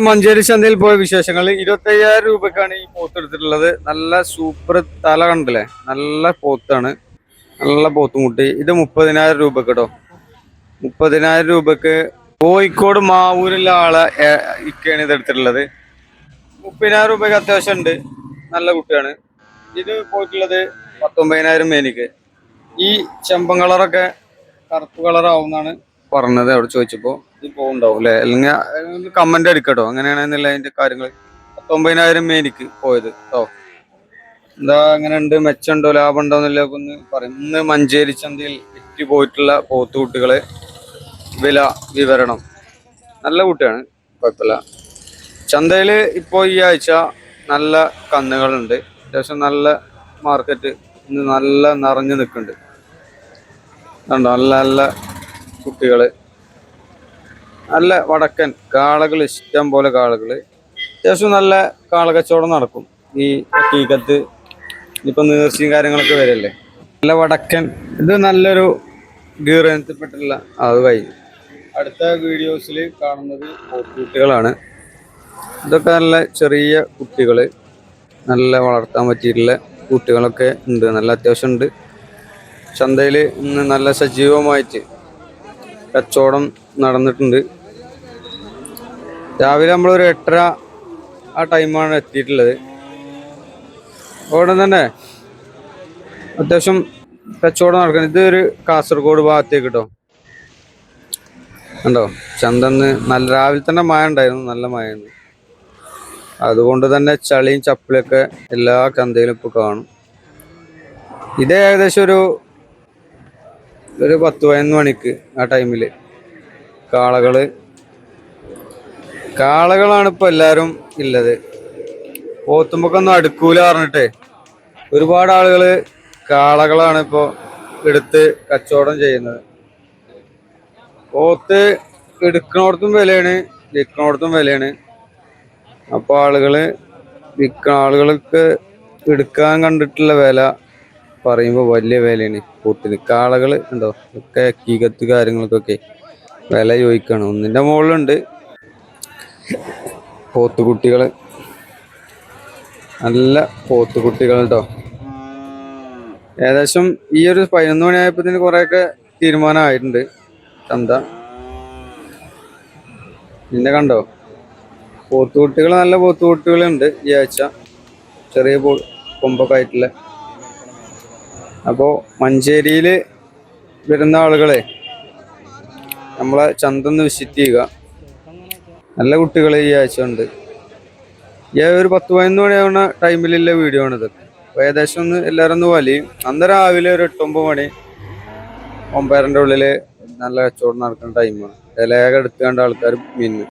മഞ്ചേരി ചന്തയിൽ പോയ വിശേഷങ്ങൾ. 25,000 രൂപക്കാണ് ഈ പോത്ത് എടുത്തിട്ടുള്ളത്. നല്ല സൂപ്പർ തല കണ്ടില്ലേ, നല്ല പോത്താണ്, നല്ല പോത്തുമുട്ടി. ഇത് 30,000 രൂപക്ക് കേട്ടോ. 30,000 രൂപക്ക് കോഴിക്കോട് മാവൂരിലെ ആളെ ഇക്കാണ് ഇത് എടുത്തിട്ടുള്ളത്. 30,000 രൂപക്ക് അത്യാവശ്യം ഉണ്ട്, നല്ല കുട്ടിയാണ്. ഇത് പോയിട്ടുള്ളത് 19,000 മേനിക്ക്. ഈ ചെമ്പൻ കളറൊക്കെ കറുപ്പ് കളറാവുന്നാണ് പറഞ്ഞത് അവിടെ ചോദിച്ചപ്പോ. ഇത് പോകുണ്ടാവും അല്ലെ, അല്ലെങ്കിൽ കമന്റ് അടിക്കട്ടോ അങ്ങനെയാണെന്നുള്ള അതിന്റെ കാര്യങ്ങൾ. 19,000 മേനിക്ക് പോയത് കേട്ടോ. എന്താ അങ്ങനെ ഉണ്ട്, മെച്ചുണ്ടോ, ലാഭം ഉണ്ടോ എന്നല്ല ഒന്ന് പറയും. ഇന്ന് മഞ്ചേരി ചന്തയിൽ വിറ്റ് പോയിട്ടുള്ള പോത്തുകുട്ടികളെ വില വിവരണം. നല്ല കുട്ടിയാണ്, കുഴപ്പമില്ല. ചന്തയില് ഇപ്പോ ഈ ആഴ്ച നല്ല കന്നുകളുണ്ട്, അത്യാവശ്യം നല്ല മാർക്കറ്റ് ഇന്ന് നല്ല നിറഞ്ഞു നിൽക്കുന്നുണ്ട്. കണ്ടോ, നല്ല നല്ല കുട്ടികള്, നല്ല വടക്കൻ കാളകൾ, ഇഷ്ടം പോലെ കാളകള്. അത്യാവശ്യം നല്ല കാളകച്ചവടം നടക്കും ഈ ഹക്കീക്കത്ത്. ഇപ്പൊ നേർച്ചയും കാര്യങ്ങളൊക്കെ വരല്ലേ, നല്ല വടക്കൻ. ഇത് നല്ലൊരു ഗീറത്തിൽപ്പെട്ടുള്ള അത് കഴിഞ്ഞു. അടുത്ത വീഡിയോസിൽ കാണുന്നത് പോത്തുകുട്ടികളാണ്. ഇതൊക്കെ നല്ല ചെറിയ കുട്ടികള്, നല്ല വളർത്താൻ പറ്റിയിട്ടുള്ള കുട്ടികളൊക്കെ ഉണ്ട്, നല്ല അത്യാവശ്യം ഉണ്ട്. ചന്തയിൽ ഇന്ന് നല്ല സജീവമായിട്ട് കച്ചവടം നടന്നിട്ടുണ്ട്. രാവിലെ നമ്മളൊരു 8:30 ആ ടൈമാണ് എത്തിയിട്ടുള്ളത്. അവിടെ തന്നെ അത്യാവശ്യം കച്ചവടം നടക്കുന്നത്. ഇതൊരു കാസർഗോഡ് ഭാഗത്തേക്ക് കേട്ടോ. കണ്ടോ, ചന്തന്ന് നല്ല രാവിലെ തന്നെ മഴ ഉണ്ടായിരുന്നു, നല്ല മഴയായിരുന്നു. അതുകൊണ്ട് തന്നെ ചളിയും ചപ്പിളൊക്കെ എല്ലാ ചന്തയിലും ഇപ്പോൾ കാണും. ഇത് ഏകദേശം ഒരു 10-11 മണിക്ക് ആ ടൈമില് കാളകളാണ് ഇപ്പൊ എല്ലാരും ഉള്ളത്. പോത്തുമ്പൊക്കൊന്നും അടുക്കൂല പറഞ്ഞിട്ടേ ഒരുപാട് ആളുകള് കാളകളാണ് ഇപ്പൊ എടുത്ത് കച്ചവടം ചെയ്യുന്നത്. പോത്ത് എടുക്കണോടത്തും വിലയാണ്, വിൽക്കണോടത്തും വിലയാണ്. അപ്പൊ ആളുകൾക്ക് എടുക്കാൻ കണ്ടിട്ടുള്ള വില പറയുമ്പോൾ വലിയ വിലയാണ് പോത്തിന്. കാളകള് ഉണ്ടോ, ഒക്കെ കീകത്ത് കാര്യങ്ങൾക്കൊക്കെ വില ചോദിക്കാണ്. ഒന്നിന്റെ മുകളിലുണ്ട് പോത്തുകുട്ടികള്, നല്ല പോത്തുകുട്ടികൾ കേട്ടോ. ഏകദേശം ഈ ഒരു 11 മണിയായപ്പോഴത്തേന് കുറെയൊക്കെ തീരുമാനമായിട്ടുണ്ട് ചന്ത. പിന്നെ കണ്ടോ, പോത്തുകുട്ടികൾ, നല്ല പോത്തുകുട്ടികളുണ്ട് ഈ ആഴ്ച, ചെറിയ കൊമ്പൊക്കെ ആയിട്ടുള്ള. അപ്പോൾ മഞ്ചേരിയിൽ വരുന്ന ആളുകളെ നമ്മളെ ചന്ത ഒന്ന് വിസിറ്റ് ചെയ്യുക. നല്ല കുട്ടികൾ ഈ ആഴ്ച ഉണ്ട്. ഈ ഒരു 10-11 മണിയാവുന്ന ടൈമിലുള്ള വീഡിയോ ആണ് ഇതൊക്കെ. അപ്പോൾ ഏകദേശം ഒന്ന് എല്ലാവരും ഒന്ന് വലിയും. അന്ന് രാവിലെ ഒരു 8-9 മണി 9:30 ഉള്ളിൽ നല്ല കച്ചവടം നടക്കുന്ന ടൈമാണ്. ഇലയൊക്കെ എടുത്തുകൊണ്ട് ആൾക്കാർ മിന്നു.